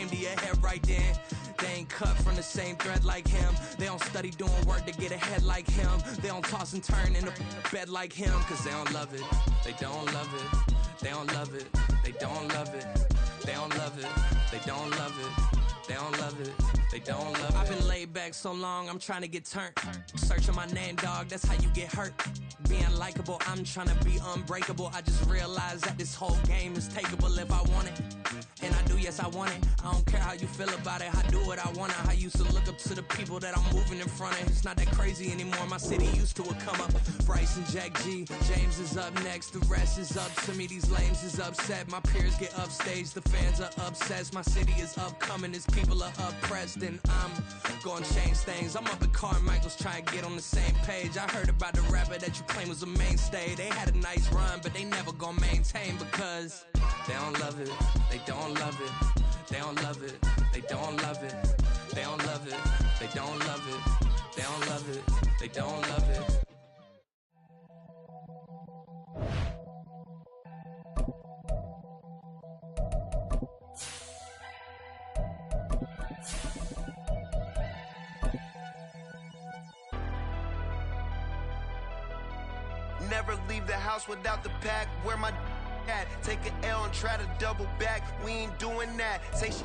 into your head right then. They ain't cut from the same thread like him. They don't study doing work to get ahead like him. They don't toss and turn in the bed like him. Cause they don't love it, they don't love it. They don't love it, they don't love it. They don't love it, they don't love it. They don't love it, they don't love it. I've been laid back so long, I'm trying to get turned. Searching my name, dog, that's how you get hurt. Being likable, I'm trying to be unbreakable. I just realized that this whole game is takeable if I want it. And I do, yes, I want it. I don't care how you feel about it, I do what I want. I used to look up to the people that I'm moving in front of. It's not that crazy anymore, my city used to it come up. Bryce and Jack G, James is up next. The rest is up to me, these lames is upset. My peers get upstaged, the fans are obsessed. My city is upcoming, its people are oppressed. And I'm gonna change things. I'm up at Carmichael's trying to get on the same page. I heard about the rapper that you claim was a mainstay. They had a nice run, but they never gonna maintain because they don't love it, they don't love it, they don't love it, they don't love it, they don't love it, they don't love it, they don't love it, they don't love it. Never leave the house without the pack. Where my at? Take an L and try to double back. We ain't doing that. Say she.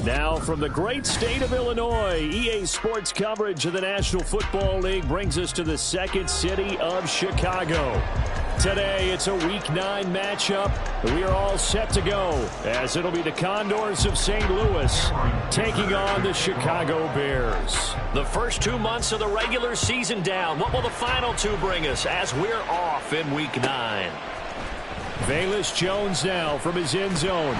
Now from the great state of Illinois, EA Sports coverage of the National Football League brings us to the second city of Chicago. Today, it's a Week 9 matchup. We are all set to go, as it'll be the Condors of St. Louis taking on the Chicago Bears. The first 2 months of the regular season down. What will the final two bring us as we're off in Week 9? Velus Jones now from his end zone.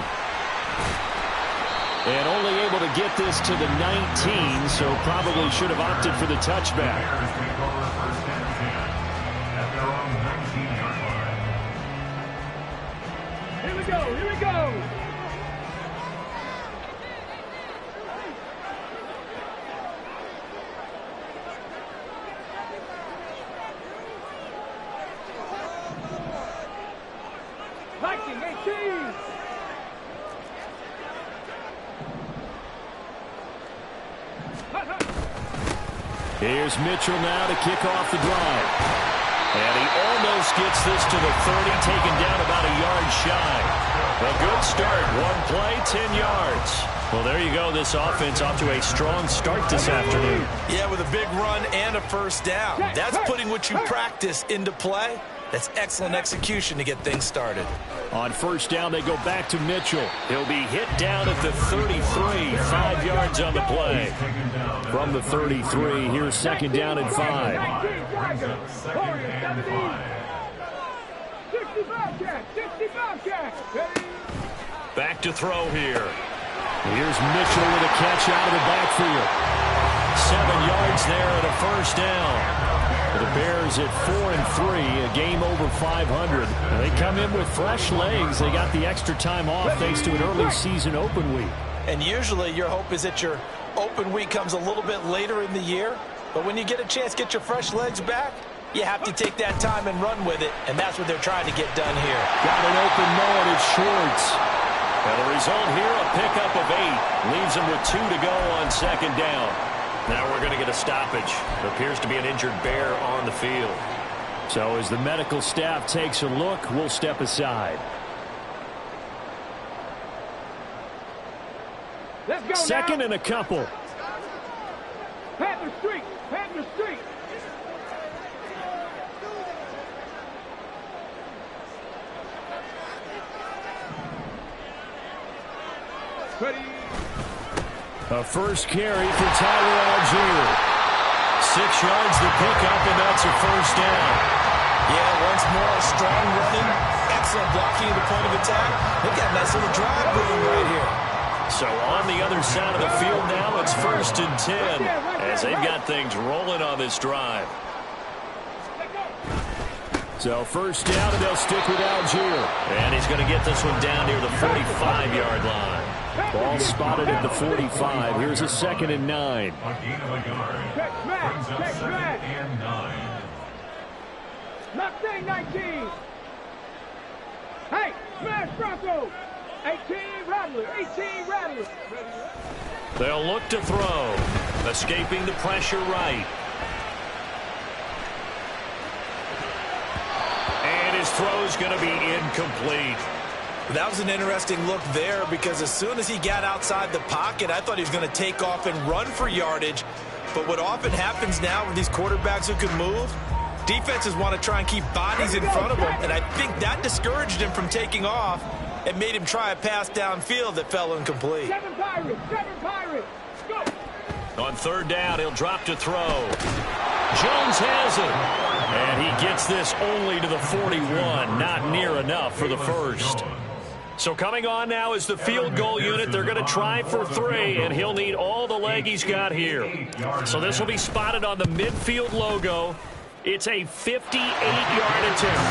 And only able to get this to the 19, so probably should have opted for the touchback. Here we go. Viking 18. Here's Mitchell now to kick off the drive. And he almost gets this to the 30, taken down about a yard shy. A good start. One play, 10 yards. Well, there you go. This offense off to a strong start this afternoon. Yeah, with a big run and a first down. That's putting what you practice into play. That's excellent execution to get things started. On first down, they go back to Mitchell. He'll be hit down at the 33, 5 yards on the play. From the 33, here's second down and 5. Back to throw here. Here's Mitchell with a catch out of the backfield. 7 yards there and a first down. The Bears at 4-3, a game over 500. They come in with fresh legs. They got the extra time off thanks to an early season open week. And usually your hope is that your open week comes a little bit later in the year. But when you get a chance to get your fresh legs back, you have to take that time and run with it. And that's what they're trying to get done here. Got an open man at Schwartz. And the result here, a pickup of 8. Leaves them with 2 to go on second down. Now we're going to get a stoppage. There appears to be an injured Bear on the field. So as the medical staff takes a look, we'll step aside. Let's go Second now. and a couple. Panther Street. Panther Street. Ready. A first carry for Tyler Algier. 6 yards the pickup, and that's a first down. Yeah, once more, strong running, excellent blocking at the point of attack. They've got a nice little drive moving right here. So on the other side of the field now, it's 1st and 10, as they've got things rolling on this drive. So first down, and they'll stick with Algier. And he's going to get this one down near the 45-yard line. Ball spotted at the 45. Here's a 2nd and 9. Check back. And 9. Mustang 19. Hey, smash Bronco. 18 Rattler. 18 Rattler. They'll look to throw. Escaping the pressure right. And his throw's going to be incomplete. That was an interesting look there because as soon as he got outside the pocket, I thought he was going to take off and run for yardage. But what often happens now with these quarterbacks who can move, defenses want to try and keep bodies in front of them, and I think that discouraged him from taking off and made him try a pass downfield that fell incomplete. Seven Pirates, go! On third down, he'll drop to throw. Jones has it. And he gets this only to the 41. Not near enough for the first. So coming on now is the field goal unit. They're going to try for 3, and he'll need all the leg he's got here. So this will be spotted on the midfield logo. It's a 58-yard attempt.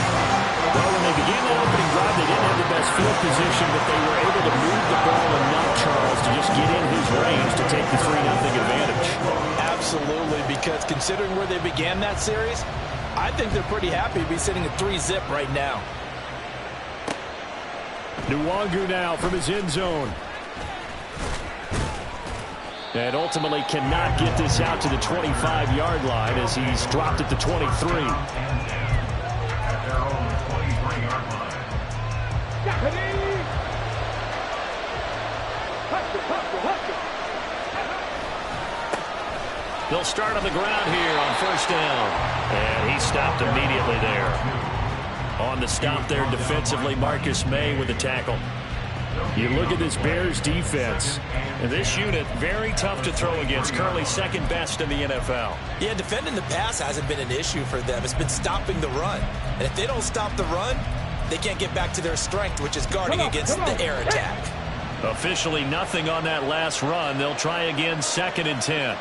Well, when they began that opening drive, they didn't have the best field position, but they were able to move the ball enough, Charles, to just get in his range to take the 3-0 advantage. Absolutely, because considering where they began that series, I think they're pretty happy to be sitting at 3-zip right now. Nwangu now from his end zone. And ultimately cannot get this out to the 25-yard line as he's dropped at the 23. They'll start on the ground here on first down. And he stopped immediately there. On the stop there defensively, Marcus May with the tackle. You look at this Bears defense, and this unit, very tough to throw against, currently second best in the NFL. Yeah, defending the pass hasn't been an issue for them. It's been stopping the run. And if they don't stop the run, they can't get back to their strength, which is guarding against the air attack. Officially nothing on that last run. They'll try again, 2nd and 10.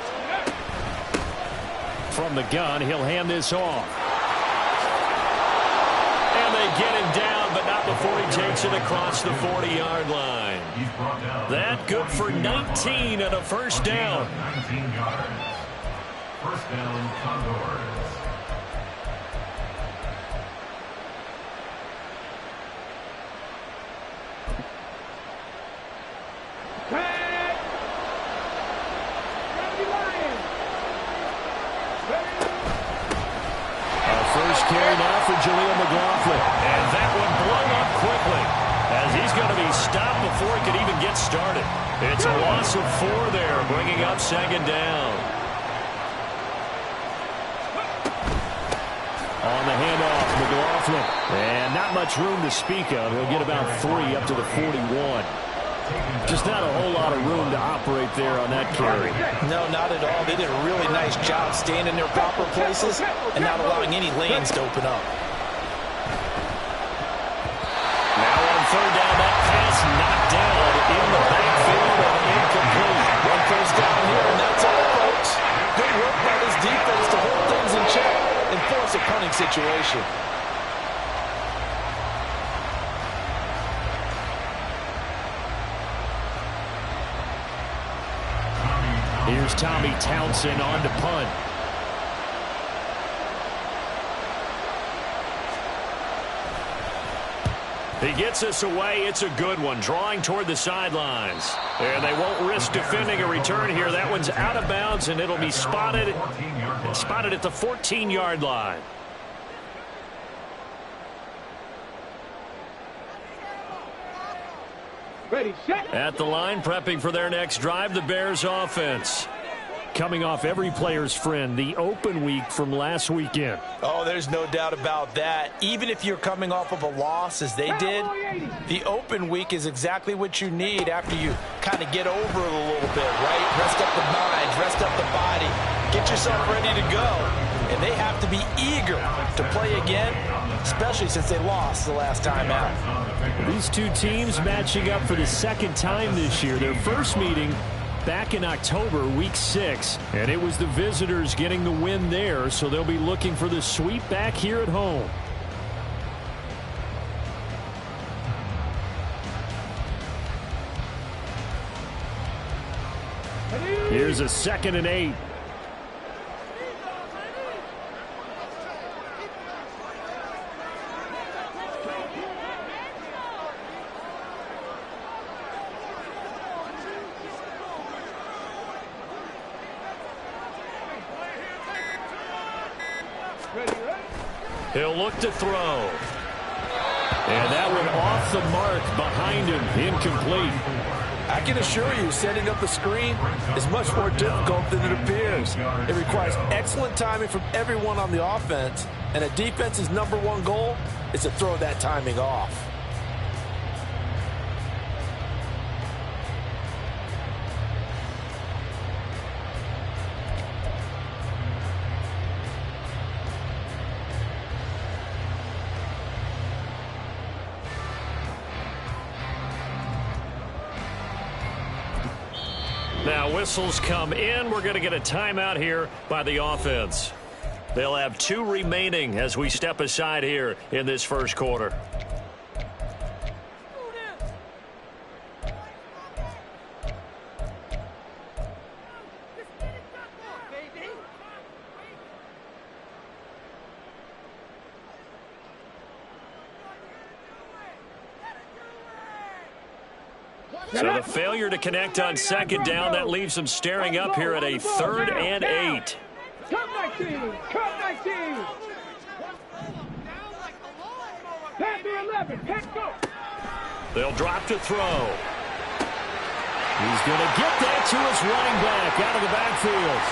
From the gun, he'll hand this off. And they get him down, but not before he takes it across the 40-yard line. That good for 19 and a first down. 19 yards. First down, Condors. First carry now for Jaleel McLaughlin. And that one blown up quickly as he's going to be stopped before he could even get started. It's a loss of 4 there, bringing up 2nd down. On the handoff, McLaughlin. And not much room to speak of. He'll get about 3 up to the 41. Just not a whole lot of room to operate there on that carry. No, not at all. They did a really nice job staying in their proper places and not allowing any lanes to open up. Now on third down, that pass knocked down in the backfield and incomplete. One first down here, and that's all, folks. Good work by this defense to hold things in check and force a punting situation. Here's Tommy Townsend on to punt. He gets us away. It's a good one, drawing toward the sidelines. And they won't risk defending a return here. That one's out of bounds, and it'll be spotted at the 14-yard line. Ready, set. At the line, prepping for their next drive, the Bears offense. Coming off every player's friend, the open week from last weekend. Oh, there's no doubt about that. Even if you're coming off of a loss, as they did, the open week is exactly what you need after you kind of get over it a little bit, right? Rest up the mind, rest up the body, get yourself ready to go. And they have to be eager to play again, especially since they lost the last time out. These two teams matching up for the 2nd time this year. Their first meeting back in October, week 6, and it was the visitors getting the win there, so they'll be looking for the sweep back here at home. Here's a 2nd and 8. He'll look to throw. And that one off the mark behind him, incomplete. I can assure you, setting up the screen is much more difficult than it appears. It requires excellent timing from everyone on the offense, and a defense's #1 goal is to throw that timing off. Now whistles come in. We're going to get a timeout here by the offense. They'll have 2 remaining as we step aside here in this first quarter. So the failure to connect on second down, that leaves them staring up here at a 3rd and 8. Come 19! Come 19! Pass the 11! Peco! They'll drop to throw. He's going to get that to his running back out of the backfield.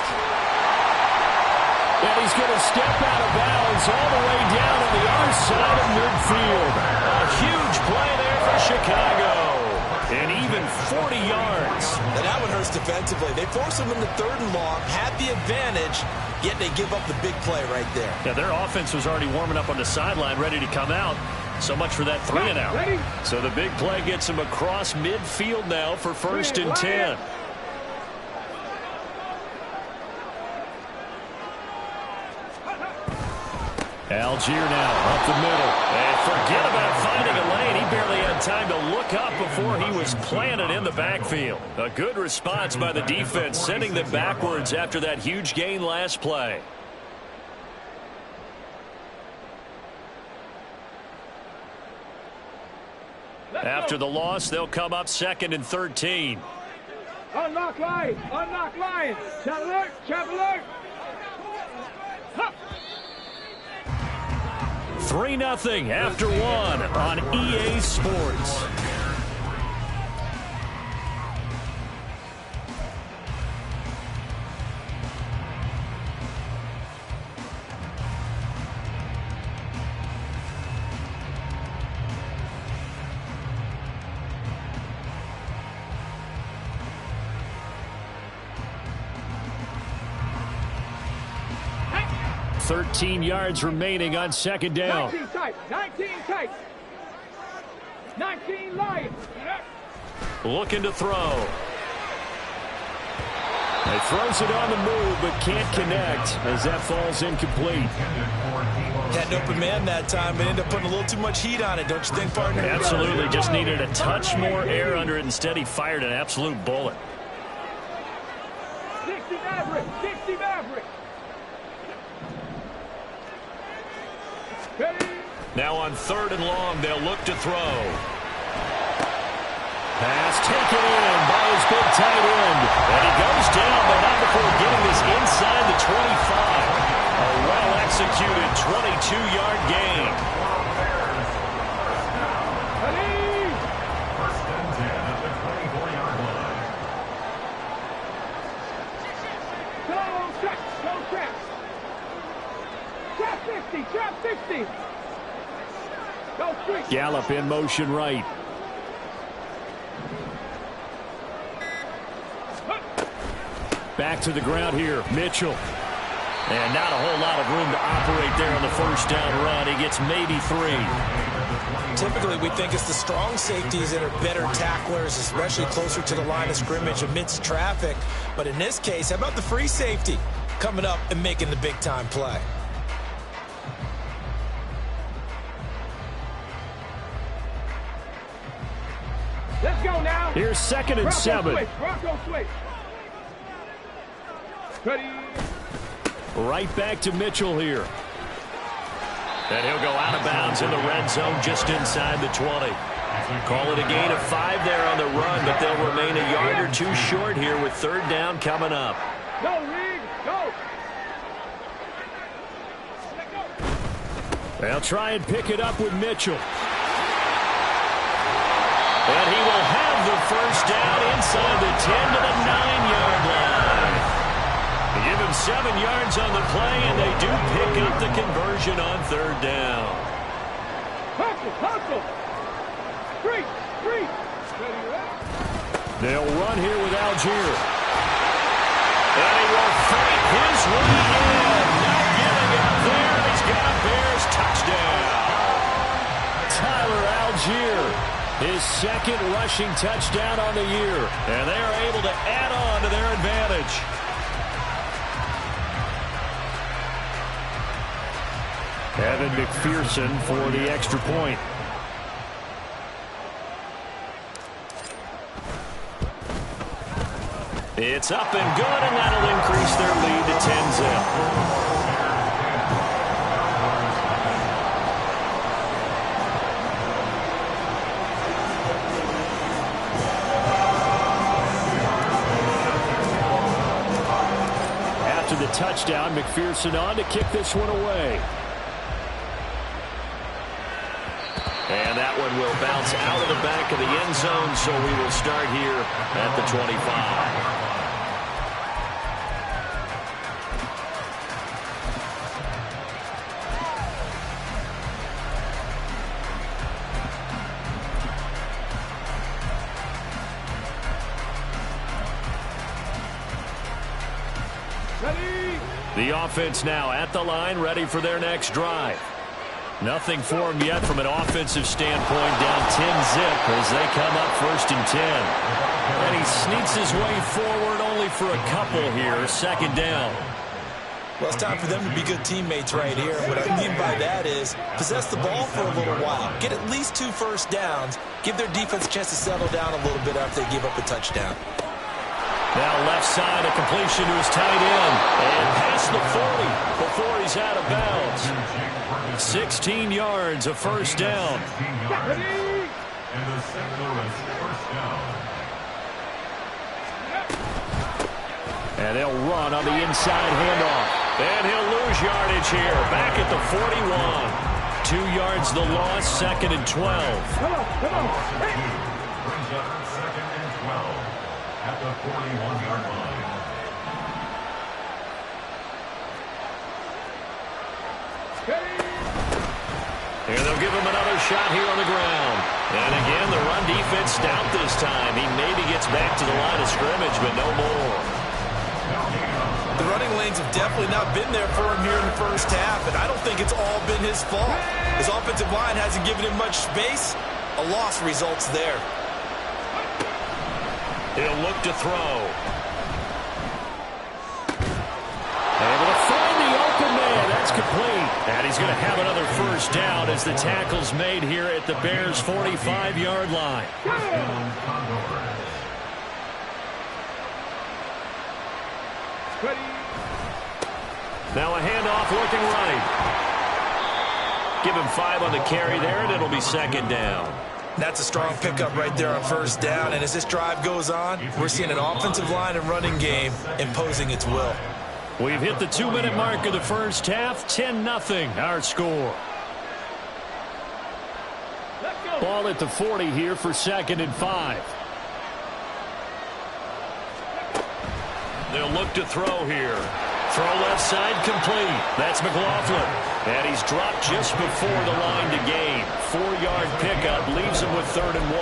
And he's going to step out of bounds all the way down on the other side of midfield. A huge play there for Chicago. And even 40 yards. And that one hurts defensively. They force him into 3rd and long, had the advantage, yet they give up the big play right there. Yeah, their offense was already warming up on the sideline, ready to come out. So much for that 3 and out. So the big play gets him across midfield now for 1st and 10. Algier now up the middle. And forget about finding a lane. He barely had time to look up before he was planted in the backfield. A good response by the defense, sending them backwards after that huge gain last play. After the loss, they'll come up 2nd and 13. Unlock line! Unlock line! Chap alert! Chap alert! 3-0 after 1 on EA Sports. Hey! 13 yards remaining on 2nd down. 19 tight! 19 tight! 19 Lions! Looking to throw. He throws it on the move, but can't connect as that falls incomplete. Had an open man that time, but ended up putting a little too much heat on it, don't you think, partner? Absolutely. Just needed a touch more air under it. Instead, he fired an absolute bullet. 60 Maverick! 60 Maverick! Ready? Now on 3rd and long, they'll look to throw. Pass taken in by his big tight end. And he goes down, but not before getting this inside the 25. A well-executed 22-yard gain. Ready? First and 10 at the 24-yard line. Go, check! Go, check! Trap 60! Trap 60! Go, street! Gallup in motion right. Back to the ground here, Mitchell. And not a whole lot of room to operate there on the 1st down run. He gets maybe 3. Typically, we think it's the strong safeties that are better tacklers, especially closer to the line of scrimmage amidst traffic. But in this case, how about the free safety coming up and making the big-time play? Let's go now! Here's 2nd and 7. Bronco switch! Ready? Right back to Mitchell here. And he'll go out of bounds in the red zone just inside the 20. Call it a gain of 5 there on the run, but they'll remain a yard or 2 short here with 3rd down coming up. Go, Reed! Go! They'll try and pick it up with Mitchell. And he will have the first down inside the 10 to the 9-yard line. They give him 7 yards on the play, and they do pick up the conversion on 3rd down. Hustle. Three. They'll run here with Algier. And he will fight his way in. Not giving up there. He's got a Bears touchdown. Tyler Algier, his 2nd rushing touchdown on the year. And they are able to add on to their advantage. Evan McPherson for the extra point. It's up and good, and that'll increase their lead to 10-zip. After the touchdown, McPherson on to kick this one away. And that one will bounce out of the back of the end zone, so we will start here at the 25. The offense now at the line, ready for their next drive. Nothing for him yet from an offensive standpoint, down 10-zip as they come up 1st and 10. And he sneaks his way forward only for a couple here, 2nd down. Well, it's time for them to be good teammates right here. What I mean by that is possess the ball for a little while. Get at least 2 first downs. Give their defense a chance to settle down a little bit after they give up a touchdown. Now left side, a completion to his tight end. And past the 40 before he's out of bounds. 16 yards, a first down. And the St. Louis first down. And they'll run on the inside handoff. And he'll lose yardage here. Back at the 41. 2 yards the loss, 2nd and 12. Come on. Hey. Brings up 2nd and 12 at the 41-yard line. And they'll give him another shot here on the ground. And again, the run defense stout this time. He maybe gets back to the line of scrimmage, but no more. The running lanes have definitely not been there for him here in the first half, and I don't think it's all been his fault. His offensive line hasn't given him much space. A loss results there. He'll look to throw. Able to find the open man. That's complete. And he's going to have another first down as the tackle's made here at the Bears' 45-yard line. Now a handoff looking right. Give him 5 on the carry there, and it'll be 2nd down. That's a strong pickup right there on first down. And as this drive goes on, we're seeing an offensive line and running game imposing its will. We've hit the 2-minute mark of the first half. 10-0 our score. Ball at the 40 here for 2nd and 5. They'll look to throw here. Throw left side complete. That's McLaughlin. And he's dropped just before the line to gain. 4-yard pickup leaves him with 3rd and 1.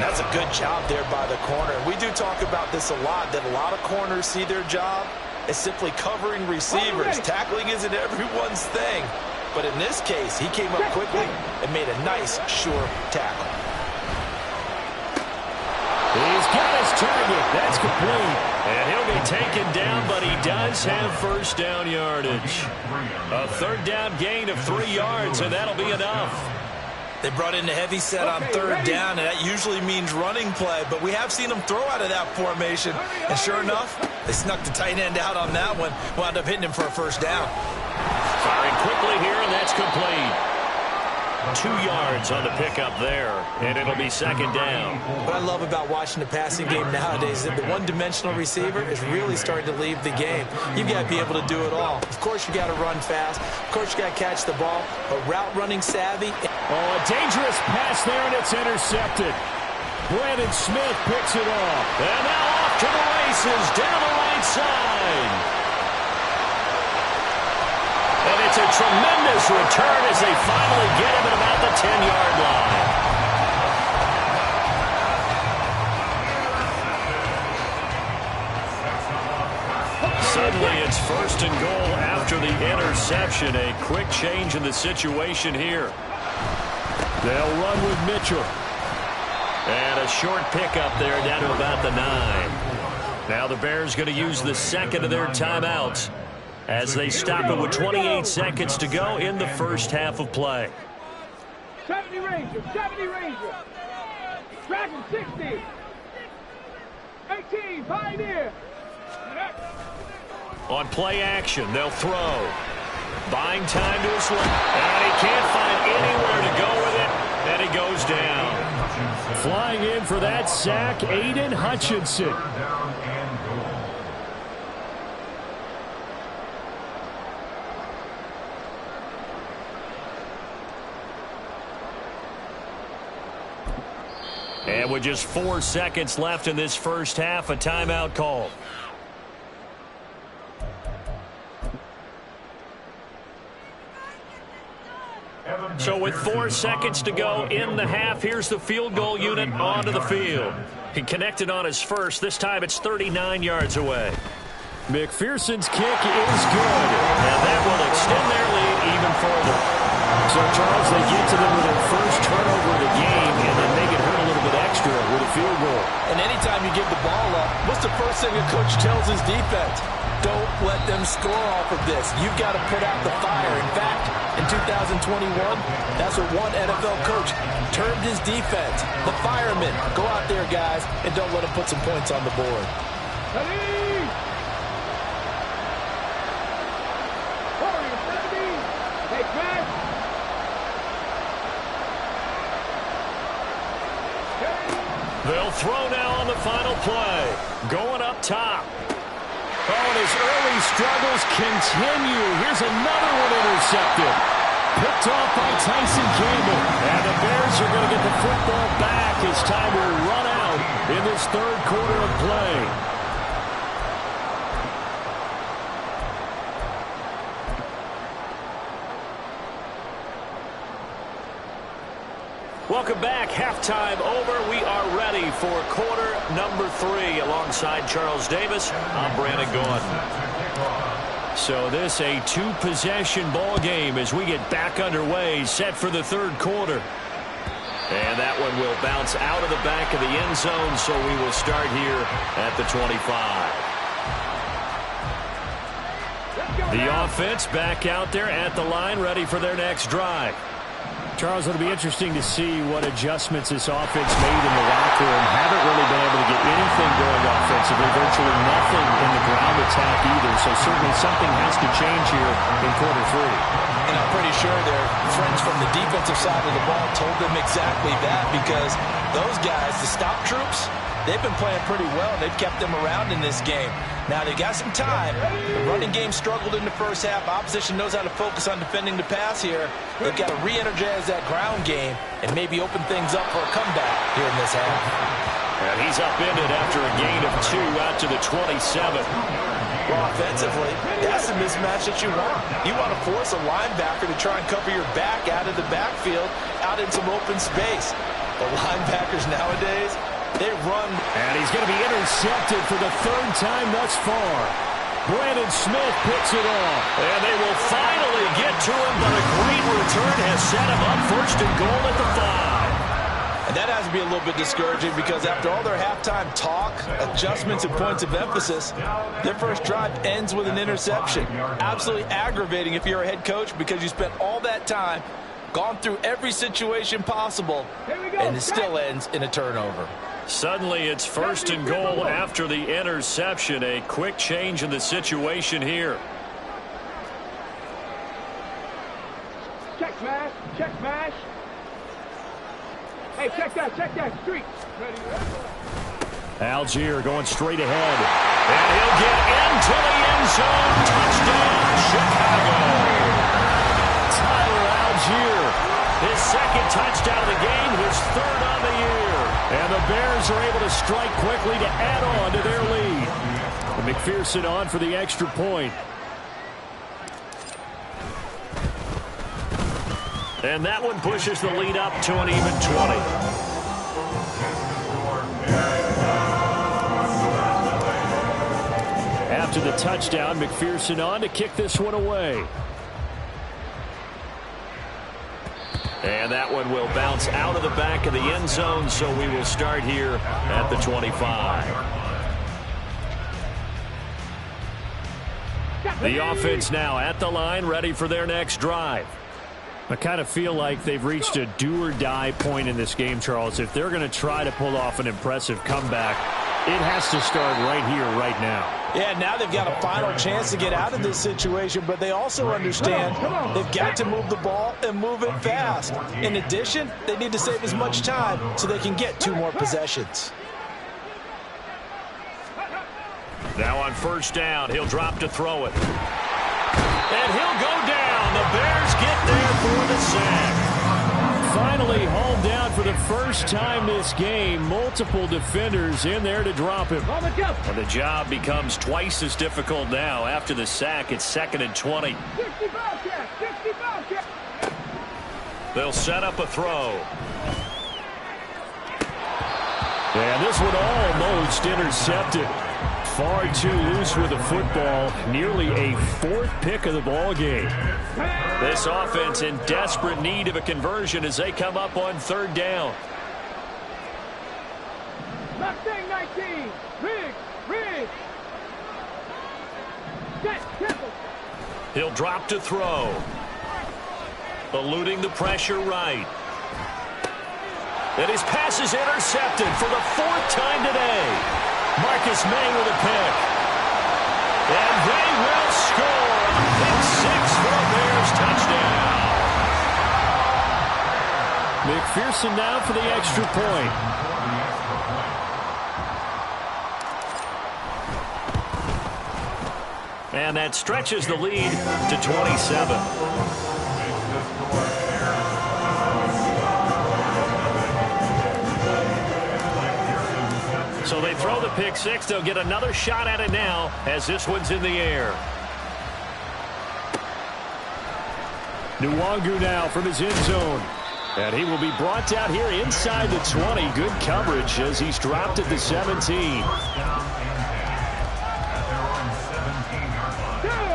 That's a good job there by the corner. We do talk about this a lot, that a lot of corners see their job as simply covering receivers. Tackling isn't everyone's thing. But in this case, he came up quickly and made a nice, sure tackle. He's got his target. That's complete. And he'll be taken down, but he does have first down yardage. A 3rd down gain of 3 yards, and that'll be enough. They brought in a heavy set on 3rd down, and that usually means running play. But we have seen them throw out of that formation. And sure enough, they snuck the tight end out on that one. Wound up hitting him for a first down. Firing quickly here, and that's complete. 2 yards on the pickup there, and it'll be second down. What I love about watching the passing game nowadays is that the one-dimensional receiver is really starting to leave the game. You've got to be able to do it all. Of course, you got to run fast. Of course, you got to catch the ball. But route running savvy. Oh, a dangerous pass there, and it's intercepted. Brandon Smith picks it off. And now off to the races down the right side. And it's a tremendous return as they finally get him at about the 10-yard line. Suddenly it's first and goal after the interception. A quick change in the situation here. They'll run with Mitchell. And a short pickup there down to about the 9. Now the Bears going to use the second of their timeouts as they stop it with 28 seconds to go in the first half of play. 70 Ranger, 70 Ranger. Dragon 60. 18, Pioneer. On play action, they'll throw. Buying time to his left. And he can't find anywhere to go with it. And he goes down. Flying in for that sack, Aiden Hutchinson. And with just 4 seconds left in this first half, a timeout call. So with 4 seconds to go in the half, here's the field goal unit onto the field. He connected on his first. This time it's 39 yards away. McPherson's kick is good. And that will extend their lead even further. So, Charles, they get to them with their first turnover of the game and then make it hurt a little bit extra with a field goal. And anytime you give the ball up, what's the first thing a coach tells his defense? Don't let them score off of this. You've got to put out the fire. In fact, in 2021, that's what one NFL coach termed his defense. The firemen. Go out there, guys, and don't let them put some points on the board. They'll throw now on the final play. Going up top. Oh, and his early struggles continue. Here's another one intercepted. Picked off by Tyson Campbell. And the Bears are going to get the football back as time will run out in this third quarter of play. Welcome back. Halftime over. We are ready for quarter number 3. Alongside Charles Davis, I'm Brandon Gaudin. So this a 2-possession ball game as we get back underway, set for the third quarter. And that one will bounce out of the back of the end zone, so we will start here at the 25. The offense back out there at the line, ready for their next drive. Charles, it'll be interesting to see what adjustments this offense made in the locker room. Haven't really been able to get anything going offensively, virtually nothing in the ground attack either. So certainly something has to change here in quarter 3. And I'm pretty sure their friends from the defensive side of the ball told them exactly that, because those guys, the stop troops, they've been playing pretty well. They've kept them around in this game. Now, they got some time. The running game struggled in the first half. Opposition knows how to focus on defending the pass here. They've got to re-energize that ground game and maybe open things up for a comeback here in this half. And he's upended after a gain of 2 out to the 27. Well, offensively, that's the mismatch that you want. You want to force a linebacker to try and cover your back out of the backfield, out in some open space. The linebackers nowadays, they run. And he's going to be intercepted for the 3rd time thus far. Brandon Smith picks it off. And they will finally get to him, but a great return has set him up first and goal at the 5. And that has to be a little bit discouraging, because after all their halftime talk, adjustments, and points of emphasis, their first drive ends with an interception. Absolutely aggravating if you're a head coach, because you spent all that time, gone through every situation possible, and it still ends in a turnover. Suddenly it's first and goal after the interception. A quick change in the situation here. Check smash, check smash. Hey, check that streak. Ready? Algier going straight ahead. And he'll get into the end zone. Touchdown, Chicago. Tyler Algier, his second touchdown of the game, his third on the year. And the Bears are able to strike quickly to add on to their lead. And McPherson on for the extra point. And that one pushes the lead up to an even 20. After the touchdown, McPherson on to kick this one away. And that one will bounce out of the back of the end zone, so we will start here at the 25. The offense now at the line, ready for their next drive. I kind of feel like they've reached a do-or-die point in this game, Charles. If they're going to try to pull off an impressive comeback, it has to start right here, right now. Yeah, now they've got a final chance to get out of this situation, but they also understand they've got to move the ball and move it fast. In addition, they need to save as much time so they can get 2 more possessions. Now on first down, he'll drop to throw it. And he'll go down. The Bears get there for the sack. Finally hauled down for the first time this game. Multiple defenders in there to drop him. And the job becomes twice as difficult now. After the sack, it's 2nd and 20. They'll set up a throw. And this one almost intercepted. Far too loose with the football. Nearly a 4th pick of the ball game. This offense in desperate need of a conversion as they come up on 3rd down. Mustang 19. Riggs. He'll drop to throw. Eluding the pressure right. And his pass is intercepted for the 4th time today. Marcus May with a pick. And they will score a pick 6 for a Bears touchdown. McPherson now for the extra point. And that stretches the lead to 27. So they throw the pick 6. They'll get another shot at it now as this one's in the air. Nwangu now from his end zone. And he will be brought down here inside the 20. Good coverage as he's dropped at the 17.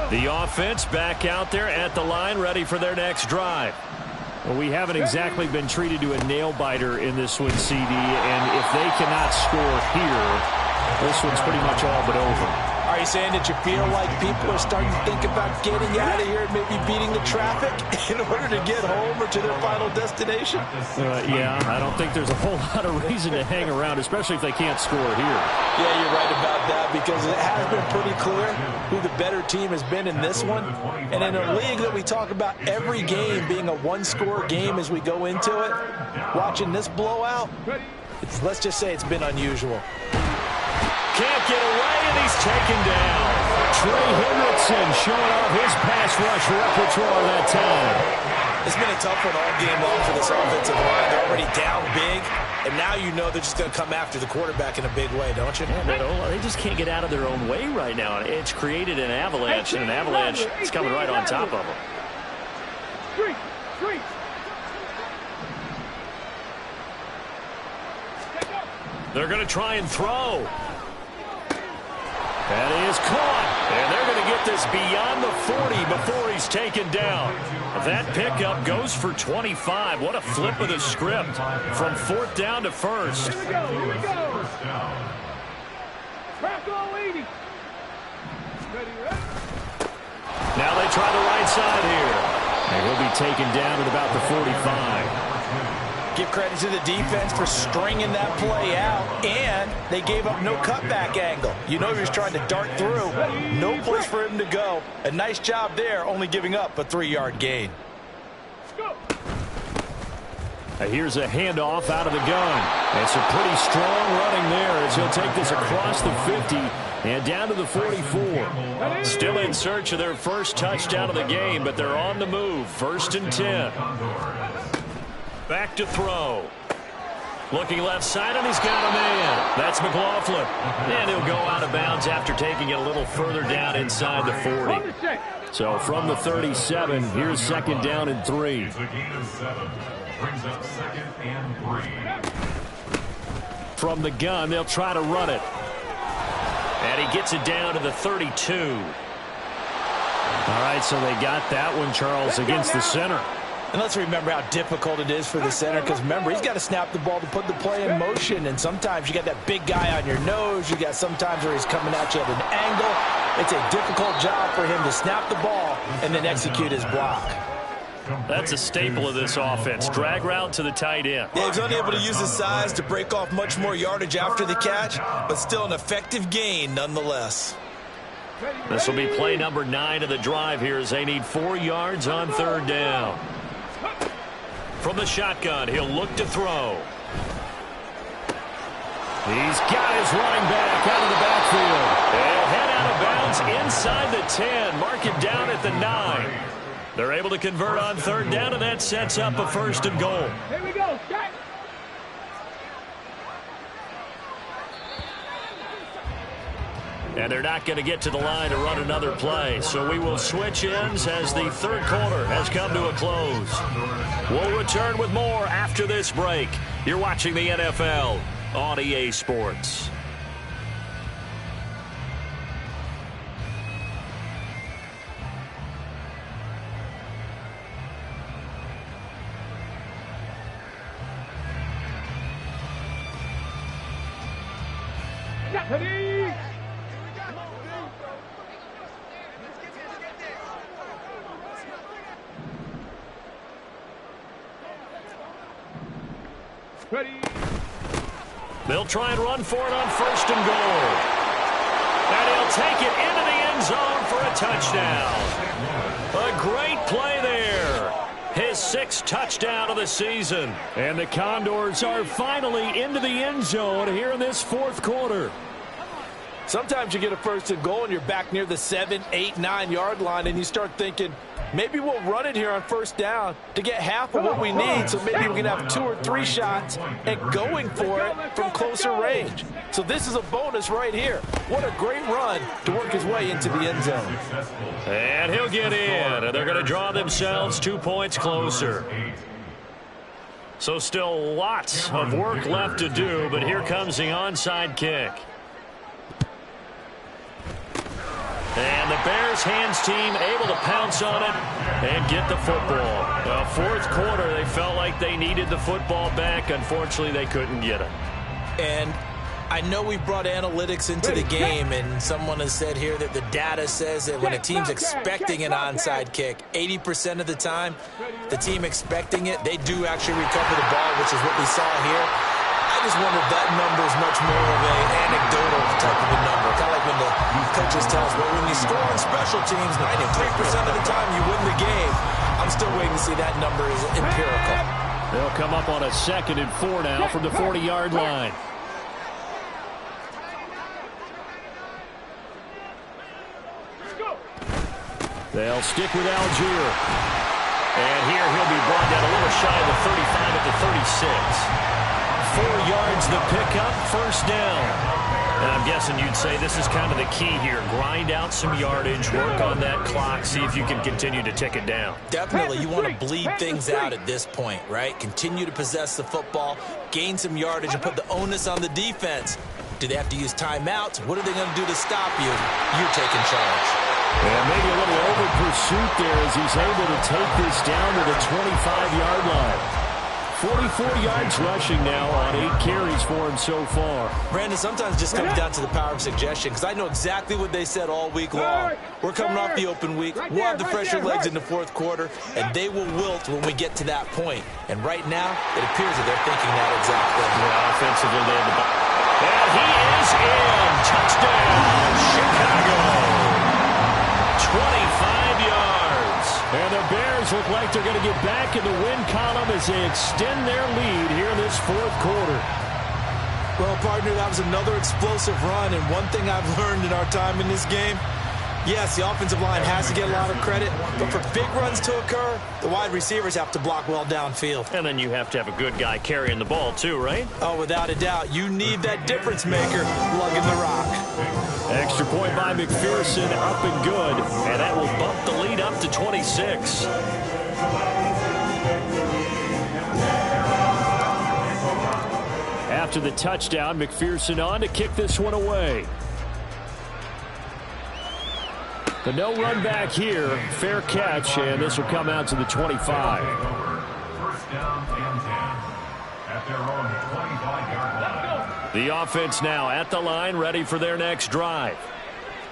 The offense back out there at the line, ready for their next drive. Well, we haven't exactly been treated to a nail-biter in this one, CD, and if they cannot score here, this one's pretty much all but over. Are you saying that you feel like people are starting to think about getting out of here and maybe beating the traffic in order to get home or to their final destination? Yeah, I don't think there's a whole lot of reason to hang around, especially if they can't score here. Yeah, you're right about that because it has been pretty clear who the better team has been in this one. And in a league that we talk about every game being a one-score game as we go into it, watching this blowout, let's just say it's been unusual. Can't get away, and he's taken down. Trey Hendrickson showing off his pass rush repertoire that time. It's been a tough one all game long for this offensive line. They're already down big, and now you know they're just going to come after the quarterback in a big way, don't you? Yeah, they just can't get out of their own way right now. It's created an avalanche, and an avalanche is coming right on top of them. They're going to try and throw. And he is caught. And they're going to get this beyond the 40 before he's taken down. That pickup goes for 25. What a flip of the script from 4th down to 1st. Here we go. Peco 80. Now they try the right side here. And he'll be taken down at about the 45. Give credit to the defense for stringing that play out, and they gave up no cutback angle. You know he was trying to dart through. No place for him to go. A nice job there, only giving up a 3-yard gain. Here's a handoff out of the gun. And some pretty strong running there as he'll take this across the 50 and down to the 44. Still in search of their first touchdown of the game, but they're on the move. 1st and 10. Back to throw. Looking left side, and he's got a man. That's McLaughlin. And he'll go out of bounds after taking it a little further down inside the 40. So from the 37, here's 2nd down and 3. It's a gain of 7. Brings up 2nd and 3. From the gun, they'll try to run it. And he gets it down to the 32. All right, so they got that one, Charles, against the center. And let's remember how difficult it is for the center, because remember, he's got to snap the ball to put the play in motion, and sometimes you got that big guy on your nose. You got sometimes where he's coming at you at an angle. It's a difficult job for him to snap the ball and then execute his block. That's a staple of this offense. Drag route to the tight end. Yeah, he's unable to use his size to break off much more yardage after the catch, but still an effective gain nonetheless. This will be play number 9 of the drive here as they need 4 yards on 3rd down. From the shotgun, he'll look to throw. He's got his running back out of the backfield. They'll head out of bounds inside the 10. Mark it down at the 9. They're able to convert on 3rd down, and that sets up a 1st and goal. Here we go, Jack. And they're not going to get to the line to run another play. So we will switch ends as the 3rd quarter has come to a close. We'll return with more after this break. You're watching the NFL on EA Sports. Ready? Ready? They'll try and run for it on 1st and goal. And he'll take it into the end zone for a touchdown. A great play there. His 6th touchdown of the season. And the Condors are finally into the end zone here in this 4th quarter. Sometimes you get a 1st and goal and you're back near the 7, 8, 9 yard line, and you start thinking, maybe we'll run it here on 1st down to get half of what we need, so maybe we can have 2 or 3 shots and going for it from closer range. So this is a bonus right here. What a great run to work his way into the end zone. And he'll get in, and they're going to draw themselves 2 points closer. So still lots of work left to do, but here comes the onside kick. And the Bears hands team able to pounce on it and get the football. Well, 4th quarter, they felt like they needed the football back. Unfortunately, they couldn't get it. And I know we brought analytics into the game, and someone has said here that the data says that when a team's expecting an onside kick, 80% of the time, the team expecting it, they do actually recover the ball, which is what we saw here. I just wonder if that number is much more of an anecdotal type of a number. Kind of like when the coaches tell us, well, when you score on special teams, 93% of the time you win the game. I'm still waiting to see that number is empirical. They'll come up on a 2nd and 4 now from the 40-yard line. They'll stick with Algier. And here he'll be brought down a little shy of the 35 at the 36. 4 yards the pickup, 1st down. And I'm guessing you'd say this is kind of the key here. Grind out some yardage, work on that clock, see if you can continue to tick it down. Definitely, you want to bleed things out at this point, right? Continue to possess the football, gain some yardage, and put the onus on the defense. Do they have to use timeouts? What are they going to do to stop you? You're taking charge. And maybe a little over pursuit there as he's able to take this down to the 25-yard line. 44 yards rushing now on 8 carries for him so far. Brandon, sometimes it just comes down to the power of suggestion, because I know exactly what they said all week long. We're coming off the open week. We'll have the fresher legs in the 4th quarter, and they will wilt when we get to that point. And right now, it appears that they're thinking that exact thing. Yeah, offensively, they have the ball. And he is in. Touchdown, Chicago. 25 yards. And the Bears will look like they're going to get back in the win column as they extend their lead here in this fourth quarter. Well, partner, that was another explosive run, and one thing I've learned in our time in this game, yes, the offensive line has to get a lot of credit, but for big runs to occur, the wide receivers have to block well downfield. And then you have to have a good guy carrying the ball too, right? Oh, without a doubt. You need that difference maker lugging the rock. Extra point by McPherson, up and good, and that will bump the lead up to 26. After the touchdown, McPherson on to kick this one away. The no run back here, fair catch, and this will come out to the 25. First down and 10 at their own 25-yard line. The offense now at the line, ready for their next drive.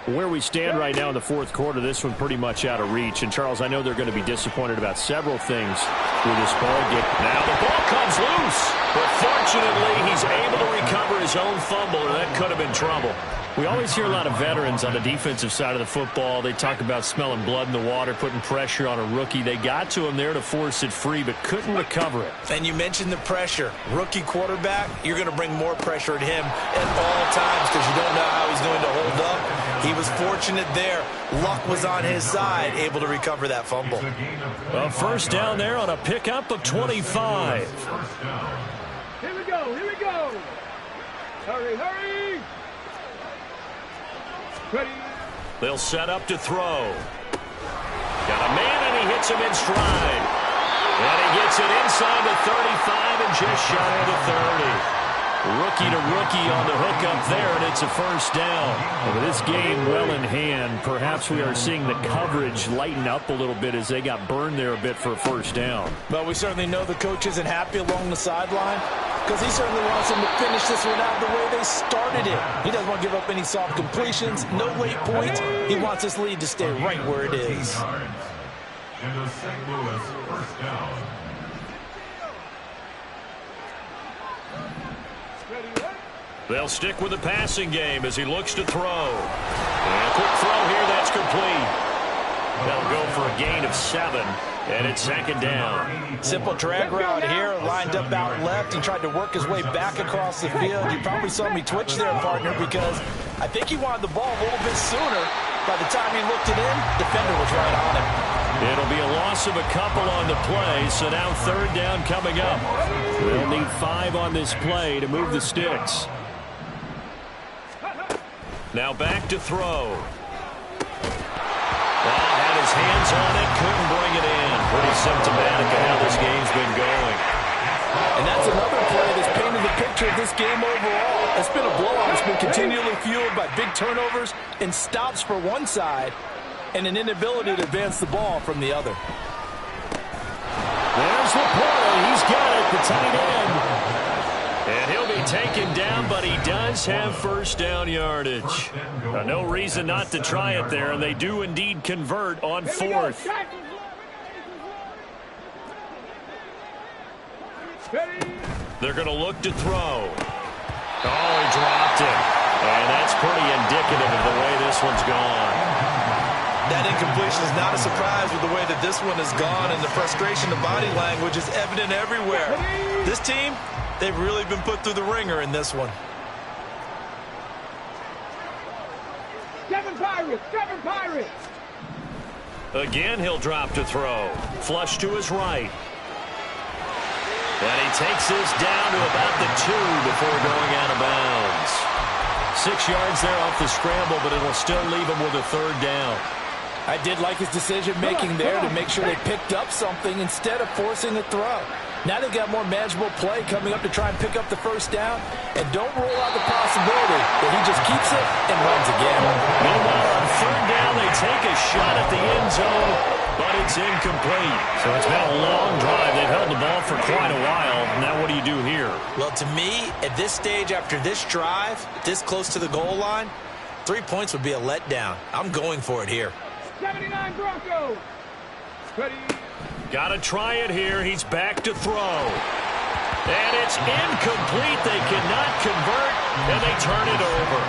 Where we stand right now in the fourth quarter, this one pretty much out of reach. And, Charles, I know they're going to be disappointed about several things with this ball game. Now the ball comes loose, but fortunately he's able to recover his own fumble, or that could have been trouble. We always hear a lot of veterans on the defensive side of the football. They talk about smelling blood in the water, putting pressure on a rookie. They got to him there to force it free, but couldn't recover it. And you mentioned the pressure. Rookie quarterback, you're going to bring more pressure at him at all times because you don't know how he's going to hold up. He was fortunate there. Luck was on his side, able to recover that fumble. Well, first down there on a pickup of 25. Here we go, here we go. Hurry, hurry. Ready. They'll set up to throw. Got a man, and he hits him in stride. And he gets it inside the 35 and just shy of the 30. Rookie to rookie on the hook up there, and it's a first down. And with this game well in hand, perhaps we are seeing the coverage lighten up a little bit as they got burned there a bit for a first down. But we certainly know the coach isn't happy along the sideline because he certainly wants them to finish this one out the way they started it. He doesn't want to give up any soft completions, no late points. He wants this lead to stay right where it is. And the St. Louis first down. They'll stick with the passing game as he looks to throw. And a quick throw here, that's complete. That'll go for a gain of 7, and it's second down. Simple drag route here, lined up out left. He tried to work his way back across the field. You probably saw me twitch there, partner, because I think he wanted the ball a little bit sooner. By the time he looked it in, defender was right on him. It'll be a loss of a couple on the play, so now third down coming up. They'll need 5 on this play to move the sticks. Now back to throw. Had his hands on it, couldn't bring it in. Pretty symptomatic of how this game's been going. And that's another play that's painted the picture of this game overall. It's been a blowout. It's been continually fueled by big turnovers and stops for one side and an inability to advance the ball from the other. There's the play. He's got it, the tight end. And he'll be taken down, but he does have first down yardage. No reason not to try it there, and they do indeed convert on fourth. They're going to look to throw. Oh, he dropped it. And that's pretty indicative of the way this one's gone. That incompletion is not a surprise with the way that this one has gone, and the frustration of body language is evident everywhere. This team, they've really been put through the ringer in this one. Seven Pirates! Again, he'll drop to throw. Flush to his right. And he takes this down to about the 2 before going out of bounds. 6 yards there off the scramble, but it'll still leave him with a third down. I did like his decision-making there to make sure they picked up something instead of forcing a throw. Now they've got more manageable play coming up to try and pick up the first down. And don't rule out the possibility that he just keeps it and runs again. Meanwhile, on third down, they take a shot at the end zone, but it's incomplete. So it's been a long drive. They've held the ball for quite a while. Now what do you do here? Well, to me, at this stage after this drive, this close to the goal line, 3 points would be a letdown. I'm going for it here. 79 Broncos. Ready. Got to try it here. He's back to throw. And it's incomplete. They cannot convert, and they turn it over.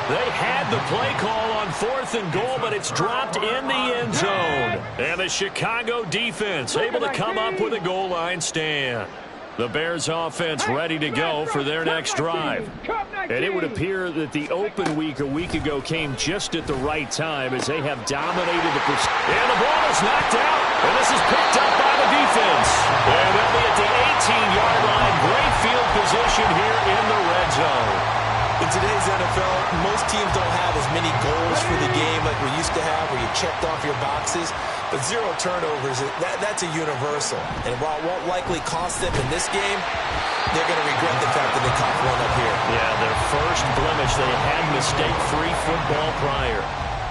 They had the play call on 4th and goal, but it's dropped in the end zone. And the Chicago defense able to come up with a goal line stand. The Bears offense ready to go for their next drive. And it would appear that the open week a week ago came just at the right time as they have dominated the pursuit. And the ball is knocked out. And this is picked up by the defense. And they'll be at the 18-yard line. Great field position here in the red zone. In today's NFL, most teams don't have as many goals for the game like we used to have where you checked off your boxes. But 0 turnovers, that's a universal. And while it won't likely cost them in this game, they're going to regret the fact that they caught one up here. Yeah, their first blemish. They had mistake-free football prior.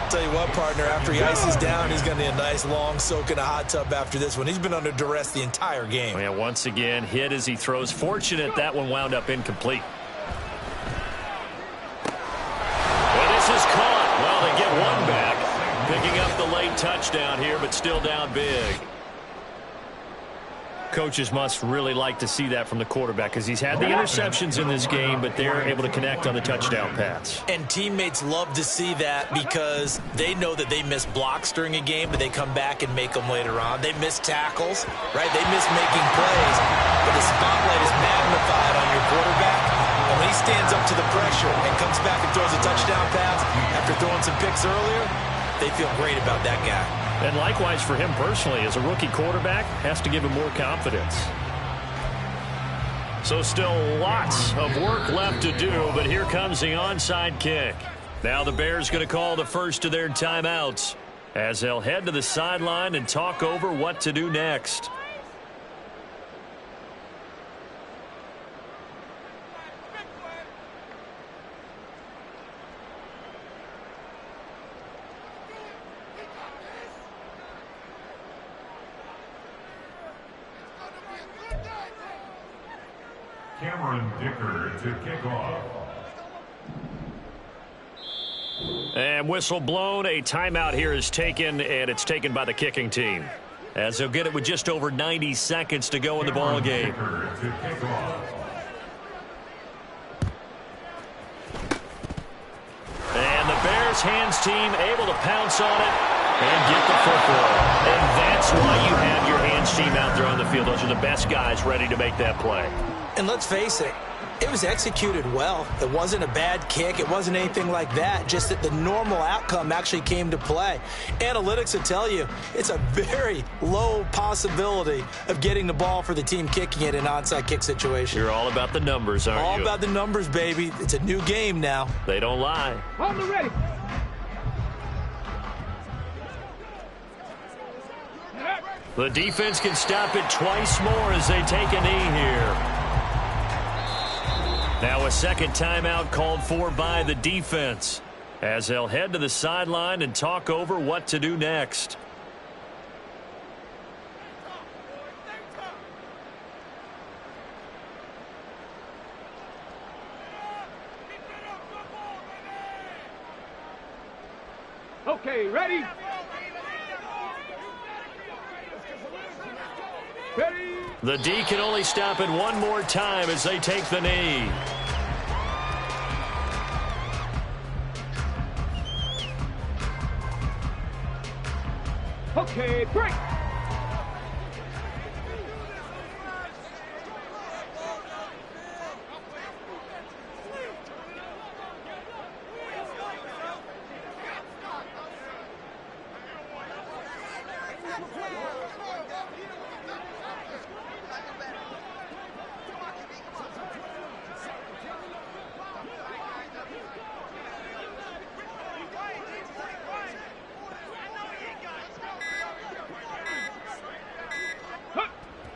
Tell you what, partner, after he ices down, he's going to need a nice long soak in a hot tub after this one. He's been under duress the entire game. Yeah, once again, hit as he throws. Fortunate that one wound up incomplete. This is caught. Well, they get one back. Picking up the late touchdown here, but still down big. Coaches must really like to see that from the quarterback because he's had the interceptions in this game, but they're able to connect on the touchdown pass. And teammates love to see that because they know that they miss blocks during a game, but they come back and make them later on. They miss tackles, right? They miss making plays, but the spotlight is magnified on your quarterback. And when he stands up to the pressure and comes back and throws a touchdown pass after throwing some picks earlier, they feel great about that guy. And likewise for him personally, as a rookie quarterback, has to give him more confidence. So still lots of work left to do, but here comes the onside kick. Now the Bears going to call the first of their timeouts as they'll head to the sideline and talk over what to do next. To kick off. And whistle blown. A timeout here is taken, and it's taken by the kicking team, as they'll get it with just over 90 seconds to go in the ball game. And the Bears hands team able to pounce on it and get the football. And that's why you have your hands team out there on the field. Those are the best guys ready to make that play. And let's face it, it was executed well. It wasn't a bad kick. It wasn't anything like that. Just that the normal outcome actually came to play. Analytics will tell you it's a very low possibility of getting the ball for the team kicking it in an onside kick situation. You're all about the numbers, aren't you? All about the numbers, baby. It's a new game now. They don't lie. On the ready. The defense can stop it twice more as they take a knee here. Now a second timeout called for by the defense as they'll head to the sideline and talk over what to do next. Okay, ready? Ready? The D can only stop it one more time as they take the knee. Okay, break.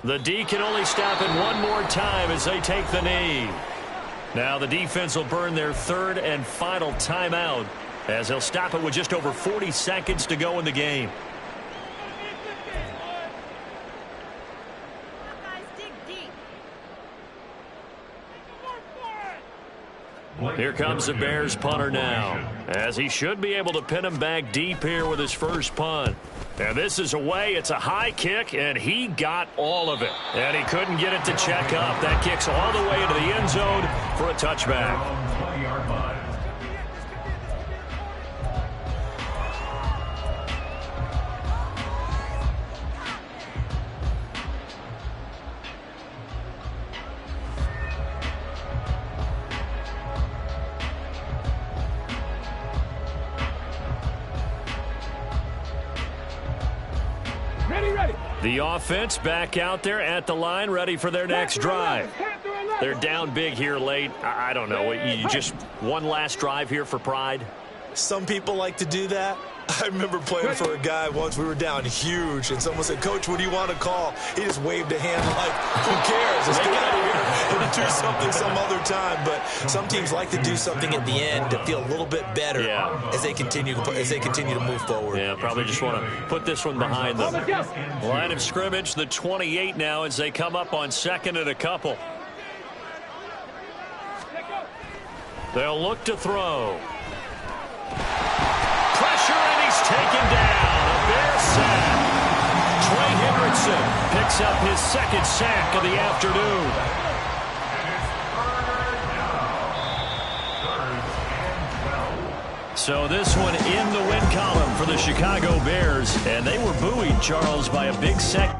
The D can only stop it one more time as they take the knee. Now the defense will burn their third and final timeout as they'll stop it with just over 40 seconds to go in the game. Here comes the Bears punter now, as he should be able to pin him back deep here with his first punt. And this is away. It's a high kick, and he got all of it. And he couldn't get it to check up. That kick's all the way into the end zone for a touchback. The offense back out there at the line, ready for their next drive. They're down big here late. I don't know. You just one last drive here for pride? Some people like to do that. I remember playing for a guy once. We were down huge, and someone said, "Coach, what do you want to call?" He just waved a hand like, "Who cares? Let's get out of here and do something some other time." But some teams like to do something at the end to feel a little bit better as they continue to move forward. Yeah, probably just want to put this one behind them. Line of scrimmage, the 28 now as they come up on second and a couple. They'll look to throw. Pressure, and he's taken down. A Bear sack. Trey Hendrickson picks up his second sack of the afternoon. So this one in the win column for the Chicago Bears. And they were buoyed, Charles, by a big sack.